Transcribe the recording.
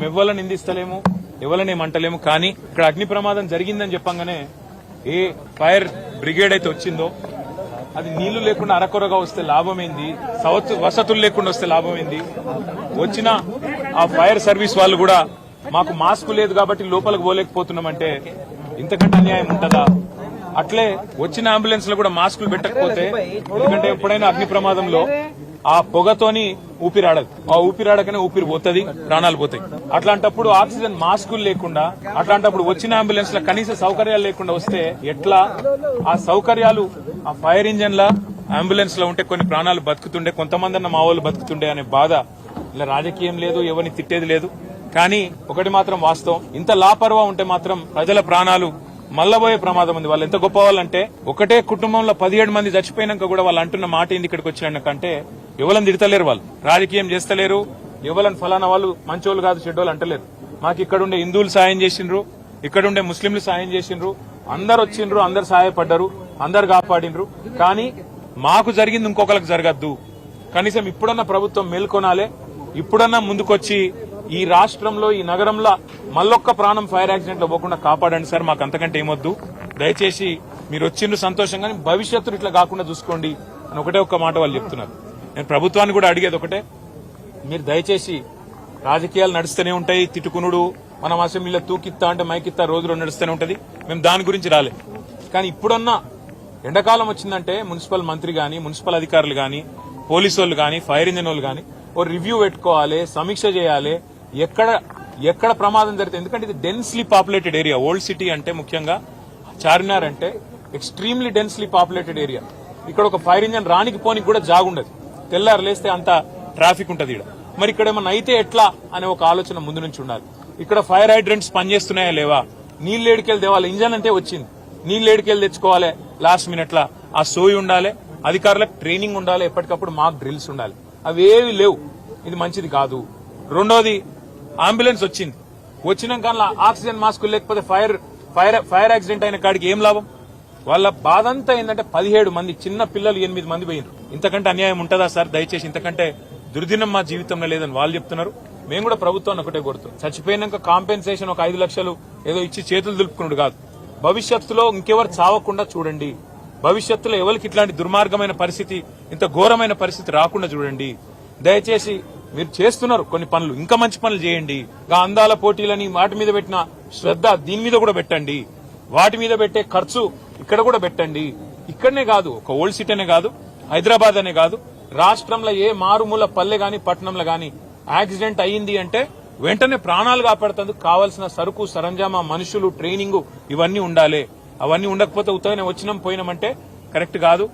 మేము ఎవరిని నిందిస్తలేము, ఎవరిని ఏమంటలేము. కానీ ఇక్కడ అగ్ని ప్రమాదం జరిగిందని చెప్పంగానే ఏ ఫైర్ బ్రిగేడ్ అయితే వచ్చిందో అది నీళ్లు లేకుండా అరకొరగా వస్తే లాభమైంది, వసతులు లేకుండా వస్తే లాభమైంది. వచ్చిన ఆ ఫైర్ సర్వీస్ వాళ్ళు కూడా మాకు మాస్క్ లేదు కాబట్టి లోపలికి పోలేకపోతున్నామంటే ఇంతకంటే అన్యాయం ఉంటుందా? అట్లే వచ్చిన అంబులెన్స్ లో కూడా మాస్కులు పెట్టకపోతే, ఎందుకంటే ఎప్పుడైనా అగ్ని ప్రమాదంలో ఆ పొగతోని ఊపిరాడదు, ఆ ఊపిరాడకనే ఊపిరి పోతుంది, ప్రాణాలు పోతాయి. అట్లాంటప్పుడు ఆక్సిజన్ మాస్కులు లేకుండా, అట్లాంటప్పుడు వచ్చిన అంబులెన్స్ లో కనీస సౌకర్యాలు లేకుండా వస్తే ఎట్లా? ఆ సౌకర్యాలు ఆ ఫైర్ ఇంజన్ లా అంబులెన్స్ లో ఉంటే కొన్ని ప్రాణాలు బతుకుతుండే, కొంతమంది అన్న మా వాళ్ళు బతుకుతుండే అనే బాధ. ఇలా రాజకీయం లేదు, ఎవరిని తిట్టేది లేదు. కానీ ఒకటి మాత్రం వాస్తవం, ఇంత లాపర్వా ఉంటే మాత్రం ప్రజల ప్రాణాలు మల్లబోయే ప్రమాదం ఉంది. వాళ్ళు ఎంత గొప్ప వాళ్ళంటే ఒకటే కుటుంబంలో 17 మంది చచ్చిపోయినాక కూడా వాళ్ళు అంటున్న మాట ఏంది ఇక్కడికి వచ్చినాకంటే ఎవరిని తిడతలేరు, వాళ్ళు రాజకీయం చేస్తలేరు, ఎవరిని ఫలానా వాళ్ళు మంచోళ్ళు కాదు చెడ్డోళ్ళు అంటలేరు. మాకు ఇక్కడుండే హిందువులు సాయం చేసిండ్రు, ఇక్కడుండే ముస్లింలు సాయం చేసిండ్రు, అందరు వచ్చిండ్రు, అందరు సహాయపడ్డారు, అందరు కాపాడిండ్రు. కానీ మాకు జరిగింది ఇంకొకరికి జరగద్దు. కనీసం ఇప్పుడన్నా ప్రభుత్వం మేల్కొనాలే, ఇప్పుడన్నా ముందుకొచ్చి ఈ రాష్ట్రంలో ఈ నగరంలో మళ్ళొక్క ప్రాణం ఫైర్ యాక్సిడెంట్ లో పోకుండా కాపాడండి సార్, మాకు అంతకంటే ఏమొద్దు. దయచేసి మీరు వచ్చిండ్రు సంతోషంగా, భవిష్యత్తులో ఇట్లా కాకుండా చూసుకోండి అని ఒకటే ఒక్క మాట వాళ్ళు చెప్తున్నారు. నేను ప్రభుత్వాన్ని కూడా అడిగేది ఒకటే, మీరు దయచేసి రాజకీయాలు నడుస్తూనే ఉంటాయి, తిట్టుకునుడు, మనం అసెంబ్లీలో తూకిత్తా అంటే మైకిత్తా రోజులో నడుస్తూనే ఉంటది, మేము దాని గురించి రాలే. కానీ ఇప్పుడన్నా ఎండాకాలం వచ్చిందంటే మున్సిపల్ మంత్రి గాని, మున్సిపల్ అధికారులు గాని, పోలీసు వాళ్ళు గాని, ఫైర్ ఇంజన్ వాళ్ళు గాని ఓ రివ్యూ పెట్టుకోవాలి, సమీక్ష చేయాలి, ఎక్కడ ప్రమాదం జరిగితే. ఎందుకంటే ఇది densely populated area, old city అంటే ముఖ్యంగా చార్మినార్ అంటే ఎక్స్ట్రీమ్లీ డెన్స్లీ పాపులేటెడ్ ఏరియా. ఇక్కడ ఒక ఫైర్ ఇంజన్ రానికి పోనికి కూడా జాగుండదు, తెల్లారు లేస్తే అంత ట్రాఫిక్ ఉంటది ఇక్కడ. మరి ఇక్కడ ఏమన్నా అయితే ఎట్లా అనే ఒక ఆలోచన ముందు నుంచి ఉండాలి. ఇక్కడ ఫైర్ హైడ్రెంట్స్ పనిచేస్తున్నాయా లేవా, నీళ్ళు ఏడికెళ్ళి తేవాలి, ఇంజన్ అంటే వచ్చింది, నీళ్ళు ఏడికెళ్ళి తెచ్చుకోవాలి, లాస్ట్ మినిట్ లా ఆ సోయి ఉండాలి, అధికారులకు ట్రైనింగ్ ఉండాలి, ఎప్పటికప్పుడు మాక్ డ్రిల్స్ ఉండాలి. అవేవి లేవు, ఇది మంచిది కాదు. రెండోది, అంబులెన్స్ వచ్చినాక ఆక్సిజన్ మాస్కులు లేకపోతే ఫైర్ యాక్సిడెంట్ అయిన కాడికి ఏం లాభం? వాళ్ళ బాధ అంతా ఏంటంటే 17 మంది చిన్న పిల్లలు 8 మంది పోయినారు. ఇంతకంటే అన్యాయం ఉంటుందా సార్? దయచేసి ఇంతకంటే దుర్దినం మా జీవితంలో లేదని వాళ్ళు చెప్తున్నారు. మేము కూడా ప్రభుత్వాన్ని ఒకటే కోరుతాం, చచ్చిపోయినాక కాంపెన్సేషన్ ఒక 5 లక్షలు ఏదో ఇచ్చి చేతులు దులుపుకున్నాడు కాదు, భవిష్యత్తులో ఇంకెవరు చావకుండా చూడండి, భవిష్యత్తులో ఎవరికి ఇట్లాంటి దుర్మార్గమైన పరిస్థితి, ఇంత ఘోరమైన పరిస్థితి రాకుండా చూడండి. దయచేసి మీరు చేస్తున్నారు కొన్ని పనులు, ఇంకా మంచి పనులు చేయండి. అందాల పోటీలని వాటి మీద పెట్టిన శ్రద్ధ దీని మీద కూడా పెట్టండి, వాటి మీద పెట్టే ఖర్చు ఇక్కడ కూడా పెట్టండి. ఇక్కడనే కాదు, ఒక ఓల్డ్ సిటీ అనే కాదు, హైదరాబాద్ అనే కాదు, రాష్ట్రంలో ఏ మారుమూల పల్లె గాని పట్టణంలో గాని యాక్సిడెంట్ అయ్యింది అంటే వెంటనే ప్రాణాలు కాపాడుతందుకు కావాల్సిన సరుకు సరంజామా, మనుషులు, ట్రైనింగ్ ఇవన్నీ ఉండాలి. అవన్నీ ఉండకపోతే ఉత్తగానే వచ్చినాం పోయినామంటే కరెక్ట్ కాదు.